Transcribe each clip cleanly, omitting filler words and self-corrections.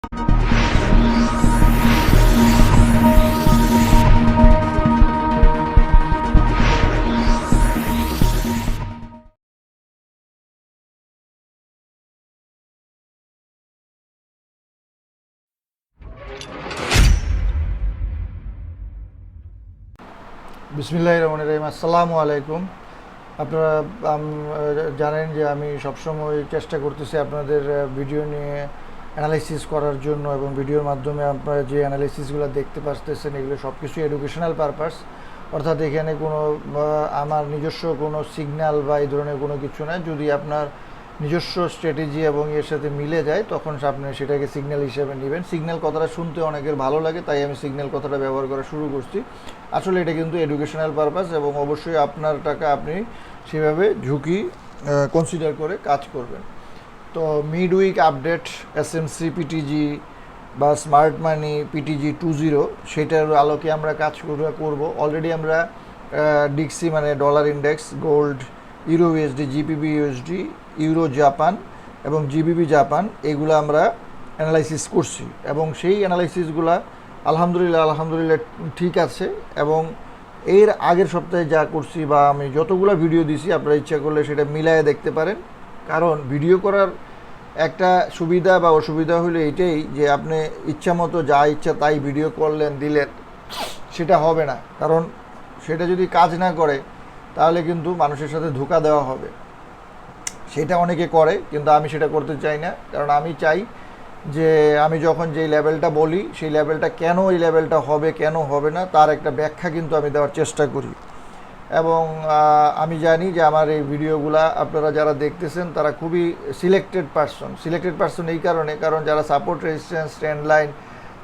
বিসমিল্লাহিররহমানিররহিম। আসসালামু আলাইকুম। আপনারা জানেন যে আমি সবসময় চেষ্টা করতেছি আপনাদের ভিডিও নিয়ে অ্যানালাইসিস করার জন্য, এবং ভিডিওর মাধ্যমে আপনারা যে অ্যানালাইসিসগুলো দেখতে পাচ্ছেন এগুলো সব কিছু এডুকেশনাল পারপাস, অর্থাৎ এখানে কোনো আমার নিজস্ব কোনো সিগন্যাল বা এই ধরনের কোনো কিছু না। যদি আপনার নিজস্ব স্ট্র্যাটেজি এবং এর সাথে মিলে যায় তখন আপনি সেটাকে সিগন্যাল হিসেবে নেবেন। সিগন্যাল কথাটা শুনতে অনেকের ভালো লাগে, তাই আমি সিগন্যাল কথাটা ব্যবহার করা শুরু করছি। আসলে এটা কিন্তু এডুকেশনাল পারপাস, এবং অবশ্যই আপনার টাকা আপনি সেভাবে ঝুঁকি কনসিডার করে কাজ করবেন। তো mid week update SMC PTG বা স্মার্ট মানি পিটিজি 20 সেটার আলোকে আমরা কাজ করব। অলরেডি আমরা ডিক্সি মানে dollar index, gold, euro USD, GPB USD, euro Japan এবং জিবিবি জাপান এগুলো আমরা অ্যানালাইসিস করছি, এবং সেই অ্যানালাইসিসগুলো আলহামদুলিল্লাহ ঠিক আছে। এবং এর আগের সপ্তাহে যা করছি বা আমি যতগুলো ভিডিও দিছি আপনারা ইচ্ছা করলে সেটা মিলায়ে দেখতে পারেন। কারণ ভিডিও করার একটা সুবিধা বা অসুবিধা হলো এইটাই যে আপনি ইচ্ছা মতো যা ইচ্ছা তাই ভিডিও করলেন দিলেন, সেটা হবে না। কারণ সেটা যদি কাজ না করে তাহলে কিন্তু মানুষের সাথে ধোঁকা দেওয়া হবে। সেটা অনেকে করে, কিন্তু আমি সেটা করতে চাই না। কারণ আমি চাই যে আমি যখন যেই লেভেলটা বলি সেই লেভেলটা কেন এই লেভেলটা হবে, কেন হবে না, তার একটা ব্যাখ্যা কিন্তু আমি দেওয়ার চেষ্টা করি। এবং আমি জানি যে আমার এই ভিডিওগুলা আপনারা যারা দেখতেছেন তারা খুবই সিলেক্টেড পারসন এই কারণ যারা সাপোর্ট, রেজিস্ট্যান্স, ট্রেন্ড লাইন,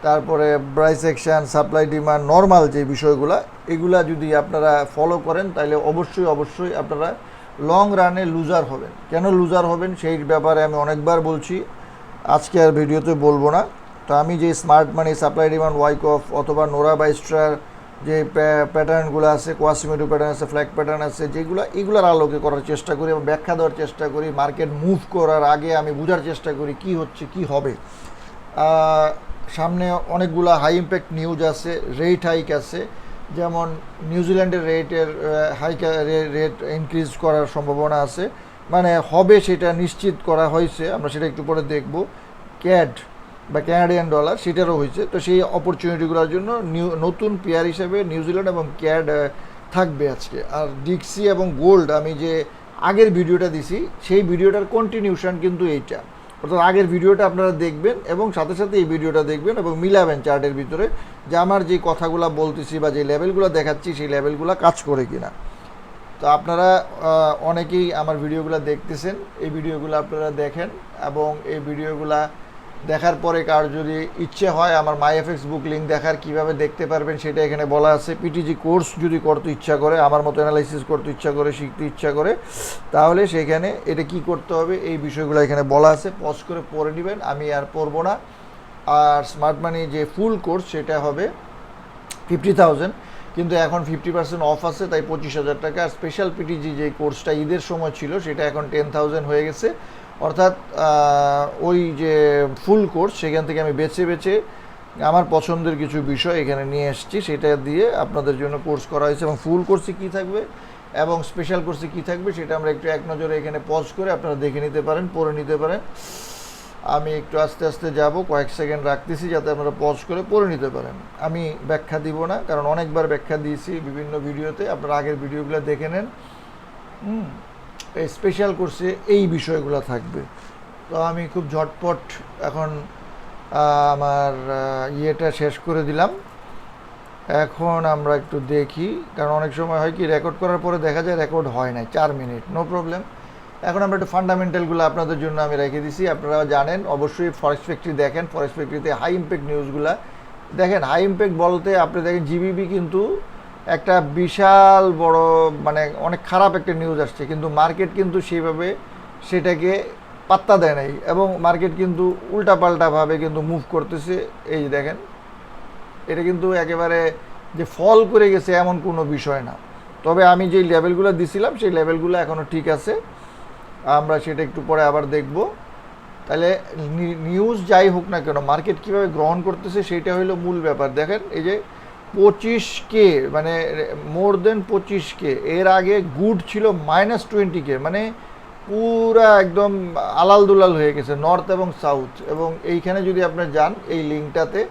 তারপরে price action, supply demand, normal যে বিষয়গুলা এগুলা যদি আপনারা ফলো করেন তাহলে অবশ্যই আপনারা লং রানে লুজার হবেন। কেন লুজার হবেন সেই ব্যাপারে আমি অনেকবার বলছি, আজকে আর ভিডিওতে বলবো না। তো আমি যে smart money, supply demand, Wyckoff অথবা নোরা বাইস্ট্রার যে প্যাটার্নগুলো আছে, কোয়াসিমেটু প্যাটার্ন আছে, ফ্ল্যাগ প্যাটার্ন আছে, এগুলোর আলোকে করার চেষ্টা করি এবং ব্যাখ্যা দেওয়ার চেষ্টা করি। মার্কেট মুভ করার আগে আমি বোঝার চেষ্টা করি কি হচ্ছে, কি হবে। সামনে অনেকগুলো হাই ইম্প্যাক্ট নিউজ আছে, রেট হাইক আছে, যেমন নিউজিল্যান্ডের রেটের রেট ইনক্রিজ করার সম্ভাবনা আছে, মানে হবে সেটা নিশ্চিত করা হয়েছে, আমরা সেটা একটু পরে দেখব। ক্যাড বা ক্যানাডিয়ান ডলার সেটারও হয়েছে। তো সেই অপরচুনিটিগুলোর জন্য নতুন পেয়ার হিসেবে নিউজিল্যান্ড এবং ক্যাড থাকবে আজকে। আর ডিক্সি এবং গোল্ড আমি যে আগের ভিডিওটা দিছি সেই ভিডিওটার কন্টিনিউশন কিন্তু এইটা, অর্থাৎ আগের ভিডিওটা আপনারা দেখবেন এবং সাথে সাথে এই ভিডিওটা দেখবেন এবং মিলাবেন চার্টের ভিতরে যে আমার যে কথাগুলো বলতেছি বা যে লেভেলগুলো দেখাচ্ছি সেই লেভেলগুলো কাজ করে কিনা। তো আপনারা অনেকেই আমার ভিডিওগুলো দেখতেছেন, এই ভিডিওগুলো আপনারা দেখেন, এবং এই ভিডিওগুলো দেখার পরে কার যদি ইচ্ছে হয় আমার মাইএফএক্স বুক লিঙ্ক দেখার কিভাবে দেখতে পারবেন সেটা এখানে বলা আছে। পিটিজি কোর্স যদি করতে ইচ্ছা করে, আমার মতো অ্যানালাইসিস করতে ইচ্ছা করে, শিখতে ইচ্ছা করে, তাহলে সেখানে এটা কি করতে হবে এই বিষয়গুলো এখানে বলা আছে, পজ করে পড়ে নেবেন, আমি আর পড়বো না। আর স্মার্ট মানি যে ফুল কোর্স সেটা হবে 50,000, কিন্তু এখন 50% অফ আছে, তাই 25,000 টাকা। আর স্পেশাল পিটিজি যে কোর্সটা ঈদের সময় ছিল সেটা এখন 10,000 হয়ে গেছে। অর্থাৎ ওই যে ফুল কোর্স সেখান থেকে আমি বেছে আমার পছন্দের কিছু বিষয় এখানে নিয়ে এসেছি, সেটা দিয়ে আপনাদের জন্য কোর্স করা হয়েছে। এবং ফুল কোর্সে কী থাকবে এবং স্পেশাল কোর্সে কী থাকবে সেটা আমরা একটু এক নজরে এখানে পজ করে আপনারা দেখে নিতে পারেন, পড়ে নিতে পারেন। আমি একটু আস্তে আস্তে যাব, কয়েক সেকেন্ড রাখতেছি যাতে আপনারা পজ করে পড়ে নিতে পারেন। আমি ব্যাখ্যা দিব না, কারণ অনেকবার ব্যাখ্যা দিয়েছি বিভিন্ন ভিডিওতে, আপনারা আগের ভিডিওগুলো দেখে নেন। এই স্পেশাল কোর্সে এই বিষয়গুলো থাকবে। তো আমি খুব ঝটপট এখন আমার ইয়েটা শেষ করে দিলাম। এখন আমরা একটু দেখি, কারণ অনেক সময় হয় কি রেকর্ড করার পরে দেখা যায় রেকর্ড হয় না, 4 মিনিট, নো প্রবলেম। এখন আমরা একটু ফান্ডামেন্টালগুলো আপনাদের জন্য আমি রেখে দিছি। আপনারা জানেন অবশ্যই ফরেক্স ফ্যাক্টরি দেখেন, ফরেক্স ফ্যাক্টরিতে হাই ইম্প্যাক্ট নিউজগুলো দেখেন। হাই ইম্প্যাক্ট বলতে আপনি দেখেন জিবিবি কিন্তু একটা বিশাল বড় মানে অনেক খারাপ একটা নিউজ আসছে, কিন্তু মার্কেট কিন্তু সেইভাবে সেটাকে পাত্তা দেয় নাই, এবং মার্কেট কিন্তু উল্টাপাল্টাভাবে কিন্তু মুভ করতেছে। এই যে দেখেন, এটা কিন্তু একেবারে যে ফল করে গেছে এমন কোনো বিষয় না। তবে আমি যেই লেভেলগুলো দিছিলাম সেই লেভেলগুলো এখনও ঠিক আছে, আমরা সেটা একটু পরে আবার দেখব। তাহলে নিউজ যাই হোক না কেন মার্কেট কীভাবে গ্রহণ করতেছে সেটা হলো মূল ব্যাপার। দেখেন এই যে 25K মানে মোর দেন 25K, এর আগে গুড ছিল -20K, মানে পুরা একদম আলাল দুলাল হয়ে গেছে নর্থ এবং সাউথ। এবং এইখানে যদি আপনি যান এই লিঙ্কটাতে,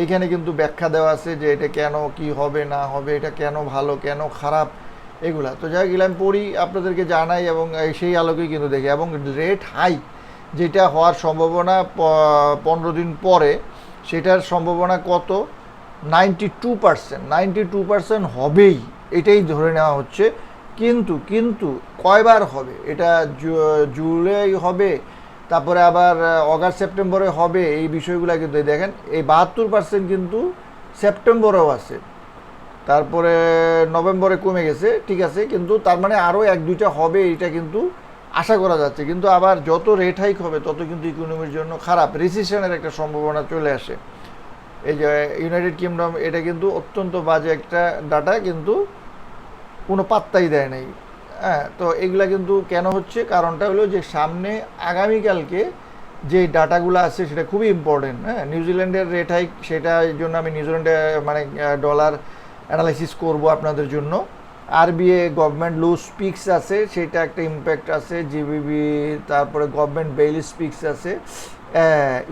এইখানে কিন্তু ব্যাখ্যা দেওয়া আছে যে এটা কেন কি হবে না হবে, এটা কেন ভালো কেন খারাপ এগুলা। তো যাই হোক আমি পড়ি আপনাদেরকে জানাই এবং সেই আলোকেই কিন্তু দেখি। এবং রেট হাই যেটা হওয়ার সম্ভাবনা 15 দিন পরে, সেটার সম্ভাবনা কত? 92% হবেই, এটাই ধরে নেওয়া হচ্ছে। কিন্তু কিন্তু কয়বার হবে এটা? জুলাই হবে, তারপরে আবার অগাস্ট সেপ্টেম্বরে হবে, এই বিষয়গুলো কিন্তু দেখেন এই 72% কিন্তু সেপ্টেম্বরেও আছে, তারপরে নভেম্বরে কমে গেছে, ঠিক আছে, কিন্তু তার মানে আরও 1-2টা হবে, এটা কিন্তু আশা করা যাচ্ছে। কিন্তু আবার যত রেট হাইক হবে তত কিন্তু ইকোনমির জন্য খারাপ, রিসেশনের একটা সম্ভাবনা চলে আসে। এই যে ইউনাইটেড কিংডম, এটা কিন্তু অত্যন্ত বাজে একটা ডাটা, কিন্তু কোনো পাত্তাই দেয় নাই। হ্যাঁ, তো এগুলা কিন্তু কেন হচ্ছে? কারণটা হলো যে সামনে আগামীকালকে যে ডাটাগুলো আছে সেটা খুবই ইম্পর্টেন্ট। হ্যাঁ, নিউজিল্যান্ডের রেট হাইক, সেটার জন্য আমি নিউজিল্যান্ডে মানে ডলার অ্যানালাইসিস করব আপনাদের জন্য। আরবিএ গভর্নমেন্ট লুজ স্পিক্স আছে, সেটা একটা ইম্প্যাক্ট আছে। জিবিবি, তারপরে গভর্নমেন্ট বেইল স্পিক্স আছে।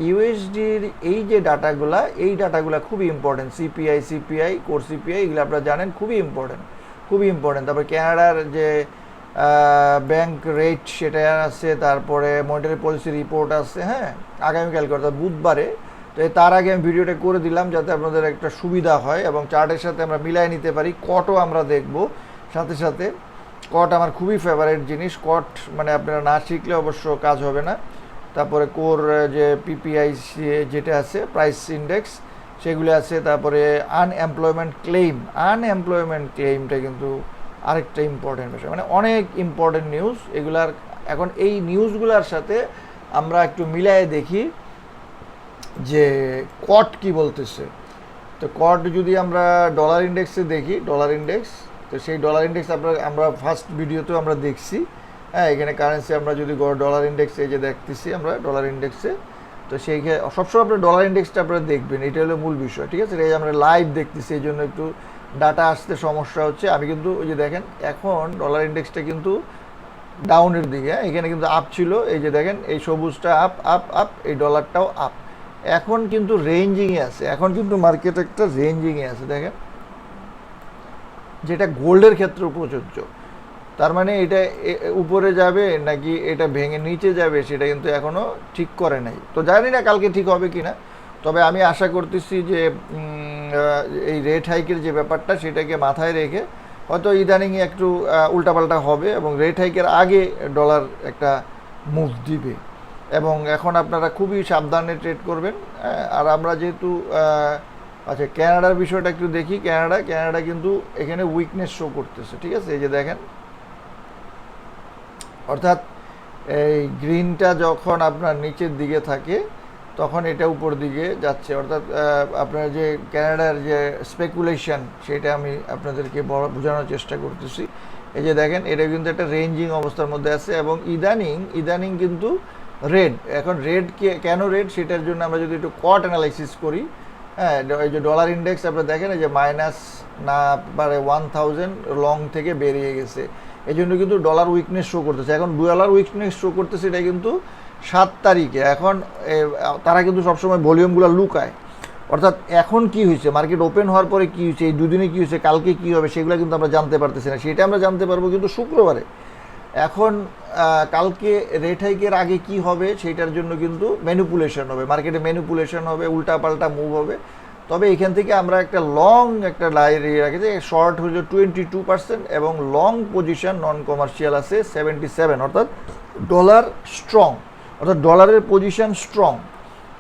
ইউএসডির এই যে ডাটাগুলা, এই ডাটাগুলা খুবই ইম্পর্টেন্ট। সিপিআই কোর সিপিআই, এগুলো আপনারা জানেন খুবই ইম্পর্টেন্ট। তারপরে কানাডার যে ব্যাংক রেট সেটা আছে, তারপরে মনিটারি পলিসি রিপোর্ট আছে। হ্যাঁ, আগামীকালকে অর্থাৎ বুধবারে। তো তার আগে আমি ভিডিওটা করে দিলাম যাতে আপনাদের একটা সুবিধা হয় এবং চার্টের সাথে আমরা মিলাই নিতে পারি। কটও আমরা দেখব সাথে সাথে। কট আমার খুবই ফেভারিট জিনিস। কট মানে আপনারা না শিখলে অবশ্য কাজ হবে না। তারপরে কোর যে পিপিআই যেটা আছে, প্রাইস ইন্ডেক্স, সেগুলো আছে। তারপরে আনএমপ্লয়মেন্ট ক্লেইমটা কিন্তু আরেকটা ইম্পর্টেন্ট বিষয়, মানে অনেক ইম্পর্টেন্ট নিউজ এগুলার। এখন এই নিউজগুলোর সাথে আমরা একটু মিলাই দেখি যে কট কি বলতেছে। তো কট যদি আমরা ডলার ইন্ডেক্সে দেখি, ডলার ইন্ডেক্স, তো সেই ডলার ইন্ডেক্স আমরা ফার্স্ট ভিডিওতেও আমরা দেখছি। হ্যাঁ, এখানে কারেন্সি আমরা যদি ডলার ইন্ডেক্সে এই যে দেখতেছি আমরা ডলার ইন্ডেক্সে, তো সেই সবসময় আপনার ডলার ইন্ডেক্সটা আপনারা দেখবেন, এটা হলো মূল বিষয়, ঠিক আছে। এই আমরা লাইভ দেখতেছি, এই জন্য একটু ডাটা আসতে সমস্যা হচ্ছে। আমি কিন্তু ওই যে দেখেন এখন ডলার ইন্ডেক্সটা কিন্তু ডাউনের দিকে, হ্যাঁ, এখানে কিন্তু আপ ছিল, এই যে দেখেন এই সবুজটা আপ আপ আপ, এই ডলারটাও আপ। এখন কিন্তু রেঞ্জিংয়ে আছে, এখন কিন্তু মার্কেট একটা রেঞ্জিংয়ে আছে দেখেন, যেটা গোল্ডের ক্ষেত্রেও প্রযোজ্য। তার মানে এটা উপরে যাবে নাকি এটা ভেঙে নিচে যাবে সেটা কিন্তু এখনও ঠিক করে নাই। তো জানি না কালকে ঠিক হবে কি না, তবে আমি আশা করতেছি যে এই রেট হাইকের যে ব্যাপারটা সেটাকে মাথায় রেখে হয়তো ইদানিংয়ে একটু উল্টাপাল্টা হবে এবং রেট হাইকের আগে ডলার একটা মুভ দিবে। এবং এখন আপনারা খুবই সাবধানে ট্রেড করবেন। আর আমরা যেহেতু আচ্ছা, কানাডার বিষয়টা একটু দেখি। কানাডা কিন্তু এখানে উইকনেস শো করতেছে, ঠিক আছে। এই যে দেখেন, অর্থাৎ এই গ্রিনটা যখন আপনার নিচের দিকে থাকে তখন এটা উপর দিকে যাচ্ছে, অর্থাৎ আপনার যে কানাডার যে স্পেকুলেশন সেটা আমি আপনাদেরকে বোঝানোর চেষ্টা করতেছি। এই যে দেখেন, এটা কিন্তু একটা রেঞ্জিং অবস্থার মধ্যে আছে এবং ইদানিং কিন্তু রেড। এখন রেড কেন রেড সেটার জন্য আমরা যদি একটু কট অ্যানালাইসিস করি, হ্যাঁ, এই যে ডলার ইন্ডেক্স আপনারা দেখেন এই যে মাইনাস না পারে 1000 লং থেকে বেরিয়ে গেছে, এই জন্য কিন্তু ডলার উইকনেস শো করতেছে। এখন ডলার উইকনেস শো করতেছে এটা কিন্তু 7 তারিখে। এখন তারা কিন্তু সবসময় ভলিউমগুলো লুকায়, অর্থাৎ এখন কি হয়েছে, মার্কেট ওপেন হওয়ার পরে কি হয়েছে, এই দুদিনে কি হয়েছে, কালকে কি হবে, সেগুলো কিন্তু আমরা জানতে পারতেছি না। সেটা আমরা জানতে পারবো কিন্তু শুক্রবারে। এখন কালকে রেট হাইকের আগে কি হবে সেটার জন্য কিন্তু ম্যানিপুলেশন হবে, মার্কেটে ম্যানিপুলেশন হবে, উল্টাপাল্টা মুভ হবে। তবে এখান থেকে আমরা একটা লং একটা লাইন রাখি যে শর্ট হলো 22% এবং লং পজিশন নন কমার্শিয়াল আছে 77, অর্থাৎ ডলার স্ট্রং, অর্থাৎ ডলারের পজিশন স্ট্রং,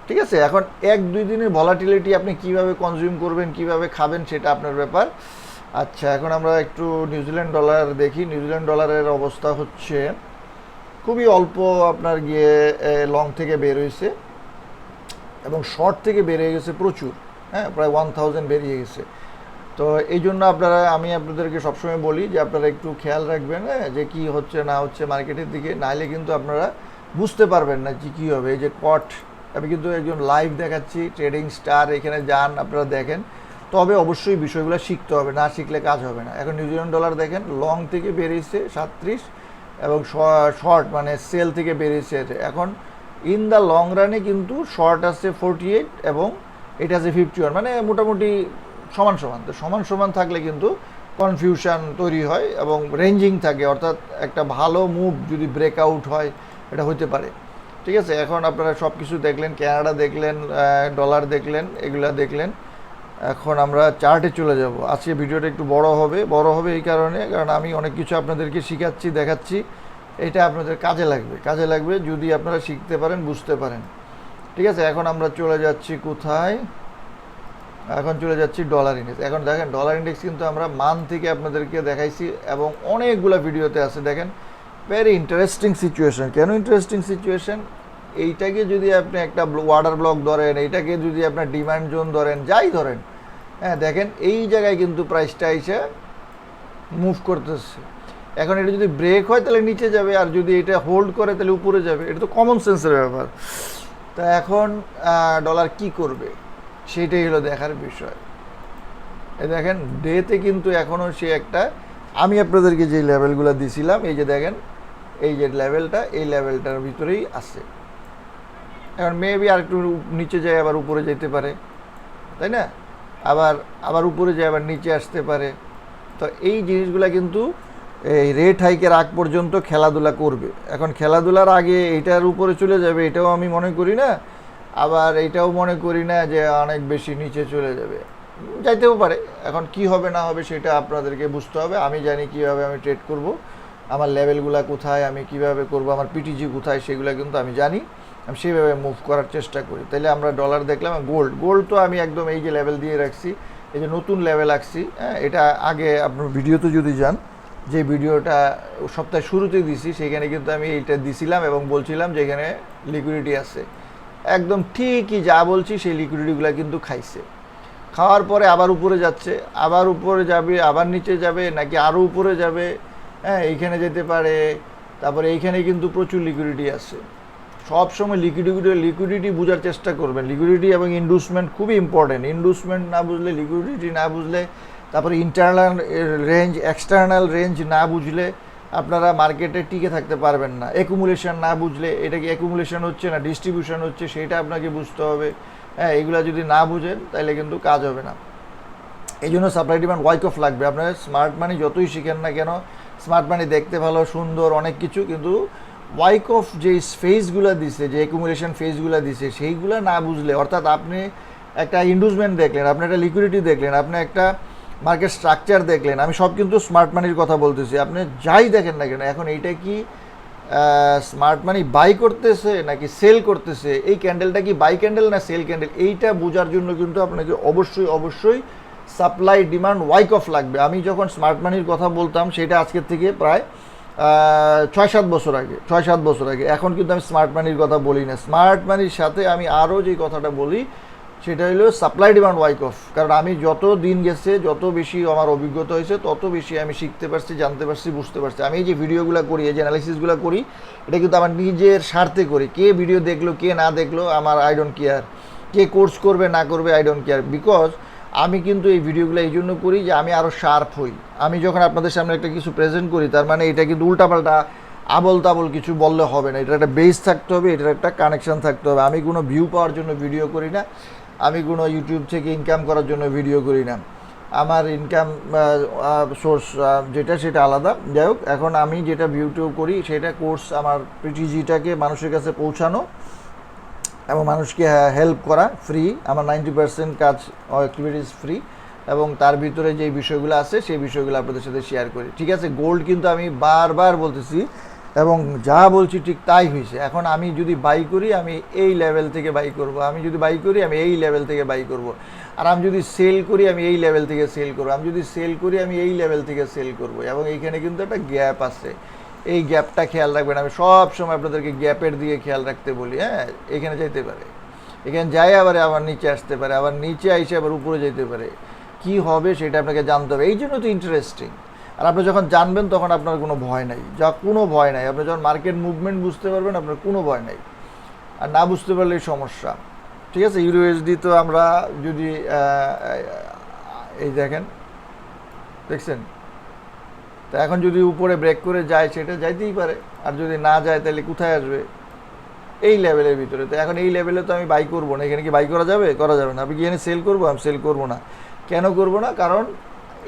ঠিক আছে। এখন 1-2 দিনের ভলাটিলিটি আপনি কিভাবে কনজিউম করবেন, কিভাবে খাবেন, সেটা আপনার ব্যাপার। আচ্ছা, এখন আমরা একটু নিউজিল্যান্ড ডলার দেখি। নিউজিল্যান্ড ডলারের অবস্থা হচ্ছে খুবই অল্প আপনার গিয়ে লং থেকে বের হয়েছে এবং শর্ট থেকে বেরিয়ে গেছে প্রচুর, হ্যাঁ, প্রায় 1000 বেরিয়ে গেছে। তো এই জন্য আমি আপনাদেরকে সবসময় বলি যে আপনারা একটু খেয়াল রাখবেন, হ্যাঁ, যে কী হচ্ছে না হচ্ছে মার্কেটের দিকে, নাহলে কিন্তু আপনারা বুঝতে পারবেন না যে কী হবে। এই যে কট, আমি কিন্তু একজন লাইভ দেখাচ্ছি, ট্রেডিং স্টার, এখানে যান আপনারা দেখেন। তবে অবশ্যই বিষয়গুলো শিখতে হবে, না শিখলে কাজ হবে না। এখন নিউজিল্যান্ড ডলার দেখেন লং থেকে বেরিয়েছে 37 এবং শর্ট মানে সেল থেকে বেরিয়েছে। এখন ইন দ্য লং রানে কিন্তু শর্ট আছে 48 এবং এটা আছে 51, মানে মোটামুটি সমান সমান। তো সমান সমান থাকলে কিন্তু কনফিউশন তৈরি হয় এবং রেঞ্জিং থাকে, অর্থাৎ একটা ভালো মুভ যদি ব্রেকআউট হয় এটা হতে পারে। ঠিক আছে, এখন আপনারা সব কিছু দেখলেন, কানাডা দেখলেন, ডলার দেখলেন, এগুলা দেখলেন। এখন আমরা চার্টে চলে যাব। আজকে ভিডিওটা একটু বড় হবে এই কারণে, কারণ আমি অনেক কিছু আপনাদেরকে শিখাচ্ছি, দেখাচ্ছি। এটা আপনাদের কাজে লাগবে যদি আপনারা শিখতে পারেন, বুঝতে পারেন। ঠিক আছে, এখন আমরা চলে যাচ্ছি কোথায়, এখন চলে যাচ্ছি ডলার ইন্ডেক্স। এখন দেখেন ডলার ইন্ডেক্স কিন্তু আমরা মান থেকে আপনাদেরকে দেখাইছি এবং অনেকগুলো ভিডিওতে আছে। দেখেন ভেরি ইন্টারেস্টিং সিচুয়েশন। কেন ইন্টারেস্টিং সিচুয়েশন? এইটাকে যদি আপনি একটা ওয়াটার ব্লক ধরেন, এইটাকে যদি আপনার ডিমান্ড জোন ধরেন, যাই ধরেন, হ্যাঁ দেখেন এই জায়গায় কিন্তু প্রাইসটা এসে মুভ করতেছে। এখন এটা যদি ব্রেক হয় তাহলে নিচে যাবে, আর যদি এটা হোল্ড করে তাহলে উপরে যাবে। এটা তো কমন সেন্সের ব্যাপার। তা এখন ডলার কি করবে সেটাই হলো দেখার বিষয়। এই দেখেন ডেতে কিন্তু এখনও সে একটা, আমি আপনাদেরকে যে লেভেলগুলো দিছিলাম, এই যে দেখেন এই যে লেভেলটা, এই লেভেলটার ভিতরেই আছে। এখন মেবি আর একটু নিচে যায় আবার উপরে যেতে পারে, তাই না? আবার উপরে যায় আবার নিচে আসতে পারে। তো এই জিনিসগুলো কিন্তু এই রেট হাইকের আগ পর্যন্ত খেলাধুলা করবে। এখন খেলাধুলার আগে এইটার উপরে চলে যাবে, এটাও আমি মনে করি না। আবার এইটাও মনে করি না যে অনেক বেশি নিচে চলে যাবে, যাইতেও পারে। এখন কি হবে না হবে সেটা আপনাদেরকে বুঝতে হবে। আমি জানি কীভাবে আমি ট্রেড করব, আমার লেভেলগুলো কোথায়, আমি কিভাবে করব, আমার পিটিজি কোথায়, সেগুলো কিন্তু আমি জানি। আমি সেইভাবে মুভ করার চেষ্টা করি। তাইলে আমরা ডলার দেখলাম। গোল্ড তো আমি একদম এই যে লেভেল দিয়ে রাখছি, এই যে নতুন লেভেল রাখছি, হ্যাঁ এটা আগে আপনার ভিডিওতে যদি যান, যে ভিডিওটা সপ্তাহের শুরুতেই দিছি, সেখানে কিন্তু আমি এইটা দিছিলাম এবং বলছিলাম যে এখানে লিকুইডিটি আছে। একদম ঠিকই যা বলছি সেই লিকুইডিটিগুলো কিন্তু খাইছে। খাওয়ার পরে আবার উপরে যাচ্ছে, আবার উপরে যাবে, আবার নিচে যাবে, নাকি আরও উপরে যাবে, হ্যাঁ এইখানে যেতে পারে। তারপরে এইখানে কিন্তু প্রচুর লিকুইডিটি আছে। সবসময় লিকুইডিটি বোঝার চেষ্টা করবেন। লিকুইডিটি এবং ইন্ডুসমেন্ট খুবই ইম্পর্টেন্ট। ইন্ডুসমেন্ট না বুঝলে, লিকুইডিটি না বুঝলে, তারপরে ইন্টারনাল রেঞ্জ, এক্সটার্নাল রেঞ্জ না বুঝলে আপনারা মার্কেটে টিকে থাকতে পারবেন না। অ্যাকুমুলেশন না বুঝলে, এটা কি অ্যাকুমুলেশন হচ্ছে না ডিস্ট্রিবিউশন হচ্ছে সেটা আপনাকে বুঝতে হবে। হ্যাঁ এগুলো যদি না বুঝেন তাহলে কিন্তু কাজ হবে না। এই জন্য সাপ্লাই ডিমান্ড ওয়াইক অফ লাগবে। আপনার স্মার্ট মানি যতই শিখেন না কেন, স্মার্ট মানি দেখতে ভালো, সুন্দর, অনেক কিছু, কিন্তু ওয়াইক অফ যে ফেজগুলো দিছে, যে অ্যাকুমুলেশন ফেজগুলো দিছে, সেইগুলো না বুঝলে, অর্থাৎ আপনি একটা ইন্ডুসমেন্ট দেখলেন, আপনি একটা লিকুইডিটি দেখলেন, আপনি একটা মার্কেট স্ট্রাকচার দেখলেন, আমি সব কিন্তু স্মার্ট মানির কথা বলতেছি, আপনি যাই দেখেন না কেন, এখন এইটা কি স্মার্ট মানি বাই করতেছে নাকি সেল করতেছে, এই ক্যান্ডেলটা কি বাই ক্যান্ডেল না সেল ক্যান্ডেল, এইটা বোঝার জন্য কিন্তু আপনাকে অবশ্যই সাপ্লাই ডিমান্ড ওয়াইক অফ লাগবে। আমি যখন স্মার্ট মানির কথা বলতাম সেটা আজকের থেকে প্রায় 6-7 বছর আগে। এখন কিন্তু আমি স্মার্ট মানির কথা বলি না। স্মার্ট মানির সাথে আমি আরও যে কথাটা বলি সেটা হলো সাপ্লাই ডিমান্ড ওয়াইক অফ। কারণ আমি যত দিন গেছে, যত বেশি আমার অভিজ্ঞতা হয়েছে, তত বেশি আমি শিখতে পারছি, জানতে পারছি, বুঝতে পারছি। আমি এই যে ভিডিওগুলো করি, এই যে অ্যানালিসিসগুলো করি, এটা কিন্তু আমার নিজের স্বার্থে করি। কে ভিডিও দেখলো, কে না দেখলো, আমার I don't care. K course করবে না করবে, আই ডোন্ট কেয়ার। বিকজ আমি কিন্তু এই ভিডিওগুলো এই জন্য করি যে আমি আরও শার্প হই। আমি যখন আপনাদের সামনে একটা কিছু প্রেজেন্ট করি, তার মানে এটা কিন্তু উল্টাপাল্টা আবল তাবল কিছু বললে হবে না। এটার একটা বেস থাকতে হবে, এটার একটা কানেকশান থাকতে হবে। আমি কোনো ভিউ পাওয়ার জন্য ভিডিও করি না, আমি কোনো ইউটিউব থেকে ইনকাম করার জন্য ভিডিও করি না। আমার ইনকাম সোর্স যেটা সেটা আলাদা। যাই হোক, এখন আমি যেটা ভিডিও করি সেটা কোর্স, আমার পিটিজিটাকে মানুষের কাছে পৌঁছানো এবং মানুষকে হেল্প করা, ফ্রি। আমার 90% কাজ অ্যাক্টিভিটিস ফ্রি, এবং তার ভিতরে যে বিষয়গুলো আছে সেই বিষয়গুলো আপনাদের সাথে শেয়ার করি। ঠিক আছে, গোল্ড কিন্তু আমি বারবার বলতেছি এবং যা বলছি ঠিক তাই হয়েছে। এখন আমি যদি বাই করি, আমি এই লেভেল থেকে বাই করব, আমি যদি বাই করি আমি এই লেভেল থেকে বাই করব, আর আমি যদি সেল করি আমি এই লেভেল থেকে সেল করব, আমি যদি সেল করি আমি এই লেভেল থেকে সেল করব। এবং এইখানে কিন্তু একটা গ্যাপ আছে, এই গ্যাপটা খেয়াল রাখবেন। আমি সব সময় আপনাদেরকে গ্যাপের দিকে খেয়াল রাখতে বলি। হ্যাঁ এখানে যেতে পারে, এখানে যাই আবার নিচে আসতে পারে, আবার নিচে আইসে আবার উপরে যেতে পারে। কি হবে সেটা আপনাকে জানতে হবে। এই জন্য তো ইন্টারেস্টিং। আর আপনি যখন জানবেন তখন আপনার কোনো ভয় নাই, কোনো ভয় নাই। আপনি যখন মার্কেট মুভমেন্ট বুঝতে পারবেন আপনার কোনো ভয় নাই, আর না বুঝতে পারলেই সমস্যা। ঠিক আছে, ইউএসডি তো আমরা যদি এই দেখছেন, তো এখন যদি উপরে ব্রেক করে যায় সেটা যাইতেই পারে, আর যদি না যায় তাহলে কোথায় আসবে? এই লেভেলের ভিতরে। তো এখন এই লেভেলে তো আমি বাই করবো না। এখানে কি বাই করা যাবে? করা যাবে না। আপনি কি এখানে সেল করবো? আমি সেল করবো না। কেন করবো না? কারণ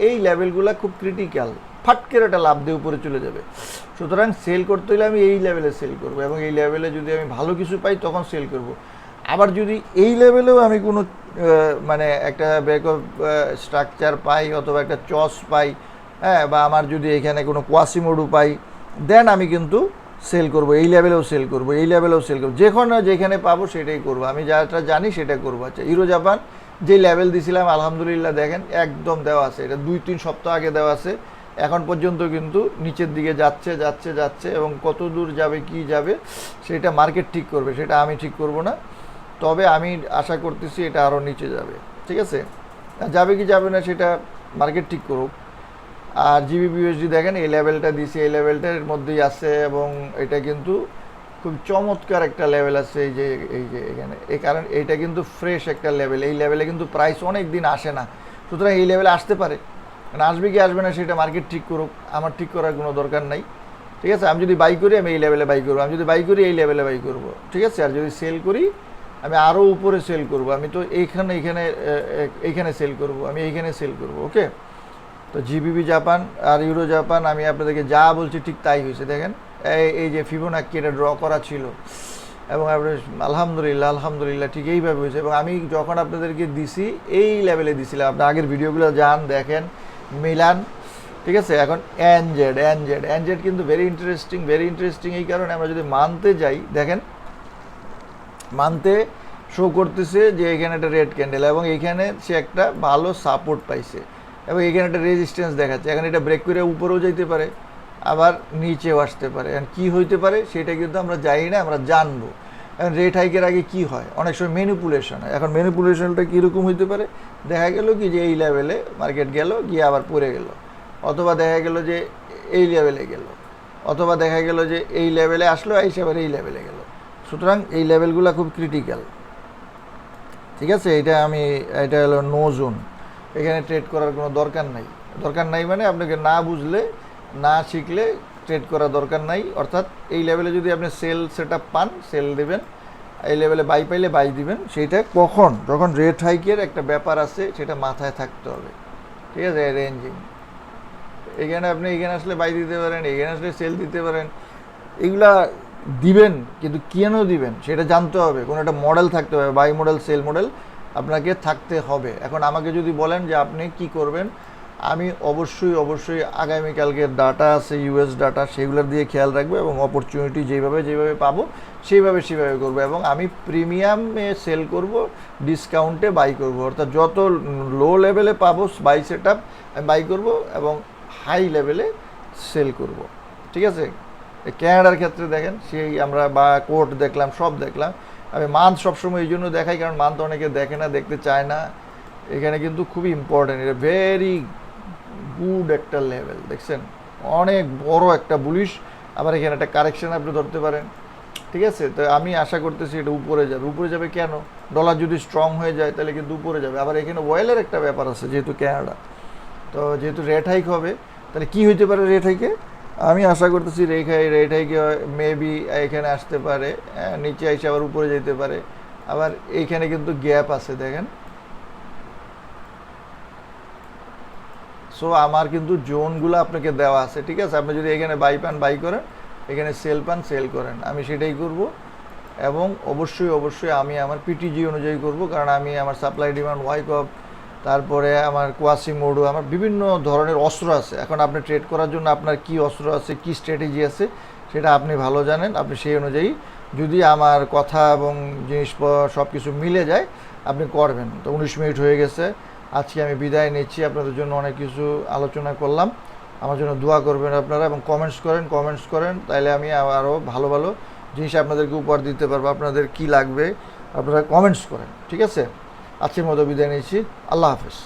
এই লেভেলগুলো খুব ক্রিটিক্যাল, ফাটকের একটা লাভ দিয়ে উপরে চলে যাবে। সুতরাং সেল করতে হলে আমি এই লেভেলে সেল করবো, এবং এই লেভেলে যদি আমি ভালো কিছু পাই তখন সেল করব। আবার যদি এই লেভেলেও আমি কোনো মানে একটা ব্রেকআপ স্ট্রাকচার পাই অথবা একটা চস পাই, হ্যাঁ, বা আমার যদি এখানে কোনো কোয়াসিমোডু পাই, দেন আমি কিন্তু সেল করব, এই লেভেলেও সেল করব, এই লেভেলেও সেল করবো, যেখানে পাবো সেটাই করব। আমি যাটা জানি সেটা করবো। আচ্ছা, ইউরো জাপান যে লেভেল দিছিলাম আলহামদুলিল্লাহ দেখেন একদম দেওয়া আছে, এটা 2-3 সপ্তাহ আগে দেওয়া আছে, এখন পর্যন্ত কিন্তু নিচের দিকে যাচ্ছে যাচ্ছে যাচ্ছে, এবং কত দূর যাবে কি যাবে সেটা মার্কেট ঠিক করবে, সেটা আমি ঠিক করব না। তবে আমি আশা করতেছি এটা আরও নিচে যাবে। ঠিক আছে, যাবে কি যাবে না সেটা মার্কেট ঠিক করুক। আর জিবিপিউএসডি দেখেন এই লেভেলটা দিছে, এই লেভেলটার মধ্যেই আছে, এবং এটা কিন্তু খুব চমৎকার একটা লেভেল আছে। এই যে এখানে, এই কারণ এইটা কিন্তু ফ্রেশ একটা লেভেল, এই লেভেলে কিন্তু প্রাইস অনেক দিন আসে না। সুতরাং এই লেভেলে আসতে পারে, আসবে কি আসবে না সেটা মার্কেট ঠিক করুক, আমার ঠিক করার কোনো দরকার নাই। ঠিক আছে, আমি যদি বাই করি আমি এই লেভেলে বাই করবো, আমি যদি বাই করি এই লেভেলে বাই করবো। ঠিক আছে, আর যদি সেল করি আমি আরও উপরে সেল করব। আমি তো এইখানে সেল করব, আমি এইখানে সেল করব। ওকে, তো জিবিবি জাপান আর ইউরো জাপান আমি আপনাদেরকে যা বলছি ঠিক তাই হয়েছে। দেখেন এই যে ফিবোনাক্কি এটা ড্র করা ছিল, এবং আলহামদুলিল্লাহ ঠিক এইভাবে হয়েছে। এবং আমি যখন আপনাদেরকে দিছি এই লেভেলে দিছিলাম, আপনার আগের ভিডিওগুলো যান দেখেন, মিলান। ঠিক আছে, এখন এনজেড কিন্তু ভেরি ইন্টারেস্টিং এই কারণে আমরা যদি মানতে যাই, দেখেন মানতে শো করতেছে যে এখানে একটা রেড ক্যান্ডেল, এবং এইখানে সে একটা ভালো সাপোর্ট পাইছে, এবং এখানে একটা রেজিস্ট্যান্স দেখাচ্ছে। এখন এটা ব্রেক করে উপরেও যাইতে পারে, আবার নিচেও আসতে পারে। এখন কী হইতে পারে সেটা কিন্তু আমরা জানি না, আমরা জানবো। এখন রেট হাইকের আগে কি হয়, অনেক সময় ম্যানিপুলেশন হয়। এখন ম্যানিপুলেশনটা কীরকম হইতে পারে? দেখা গেল কি যে এই লেভেলে মার্কেট গেল, গিয়ে আবার পড়ে গেল, অথবা দেখা গেল যে এই লেভেলে গেল, অথবা দেখা গেল যে এই লেভেলে আসলো এসে আবার এই লেভেলে গেল। সুতরাং এই লেভেলগুলো খুব ক্রিটিক্যাল। ঠিক আছে, এটা হলো নো জোন, এখানে ট্রেড করার কোনো দরকার নাই। মানে আপনাকে না বুঝলে, না শিখলে ট্রেড করার দরকার নাই। অর্থাৎ এই লেভেলে যদি আপনি সেল সেটআপ পান, সেল দেবেন, এই লেভেলে বাই পাইলে বাই দিবেন। সেইটা যখন রেট হাইকের একটা ব্যাপার আছে সেটা মাথায় থাকতে হবে। ঠিক আছে, রেঞ্জিং এখানে আপনি এখানে আসলে বাই দিতে পারেন, এখানে আসলে সেল দিতে পারেন, এগুলা দিবেন, কিন্তু কেন দিবেন সেটা জানতে হবে। কোনো একটা মডেল থাকতে হবে, বাই মডেল সেল মডেল আপনাকে থাকতে হবে। এখন আমাকে যদি বলেন যে আপনি কি করবেন, আমি অবশ্যই আগামীকালকের ডাটা আছে, ইউএস ডাটা, সেগুলোর দিয়ে খেয়াল রাখবো, এবং অপরচুনিটি যেভাবে পাবো সেইভাবে করবো, এবং আমি প্রিমিয়ামে সেল করব, ডিসকাউন্টে বাই করব। অর্থাৎ যত লো লেভেলে পাবো বাই সেট আপ আমি বাই করব, এবং হাই লেভেলে সেল করব। ঠিক আছে, ক্যানাডার ক্ষেত্রে দেখেন সেই আমরা বা কোর্ট দেখলাম, সব দেখলাম। আমি মান্থ সবসময় এই জন্য দেখাই, কারণ মান্থ অনেকে দেখে না, দেখতে চায় না। এখানে কিন্তু খুবই ইম্পর্টেন্ট, এটা ভেরি গুড একটা লেভেল। দেখছেন অনেক বড় একটা বুলিশ, আবার এখানে একটা কারেকশন আপনি ধরতে পারেন। ঠিক আছে, তো আমি আশা করতেছি এটা উপরে যাবে। কেন? ডলার যদি স্ট্রং হয়ে যায় তাহলে কিন্তু উপরে যাবে। আবার এখানে ওয়েলের একটা ব্যাপার আছে, যেহেতু ক্যানাডা, তো যেহেতু রেট হাইক হবে, তাহলে কি হইতে পারে রেট হাইকে? আমি আশা করতেছি রেট হাইকে মেবি এখানে আসতে পারে, নিচে এসে আবার উপরে যেতে পারে। আবার এইখানে কিন্তু গ্যাপ আছে দেখেন। সো আমার কিন্তু জোনগুলো আপনাকে দেওয়া আছে। ঠিক আছে, আপনি যদি এখানে বাই পান বাই করেন, এখানে সেল পান সেল করেন, আমি সেটাই করব। এবং অবশ্যই আমি আমার পিটিজি অনুযায়ী করব, কারণ আমি আমার সাপ্লাই ডিমান্ড ওয়াইকপ, তারপরে আমার কোয়াসিমোডো, আমার বিভিন্ন ধরনের অস্ত্র আছে। এখন আপনি ট্রেড করার জন্য আপনার কি অস্ত্র আছে, কি স্ট্র্যাটেজি আছে, সেটা আপনি ভালো জানেন। আপনি সেই অনুযায়ী যদি আমার কথা এবং জিনিস সব কিছু মিলে যায় আপনি করবেন। তো 19 মিনিট হয়ে গেছে, আজকে আমি বিদায় নিচ্ছি। আপনাদের জন্য অনেক কিছু আলোচনা করলাম, আমার জন্য দোয়া করবেন আপনারা, এবং কমেন্টস করেন, তাইলে আমি আরও ভালো জিনিস আপনাদেরকে উপহার দিতে পারবো। আপনাদের কি লাগবে আপনারা কমেন্টস করেন। ঠিক আছে, আজকের মতো বিদায় নিচ্ছি। আল্লাহ হাফেজ।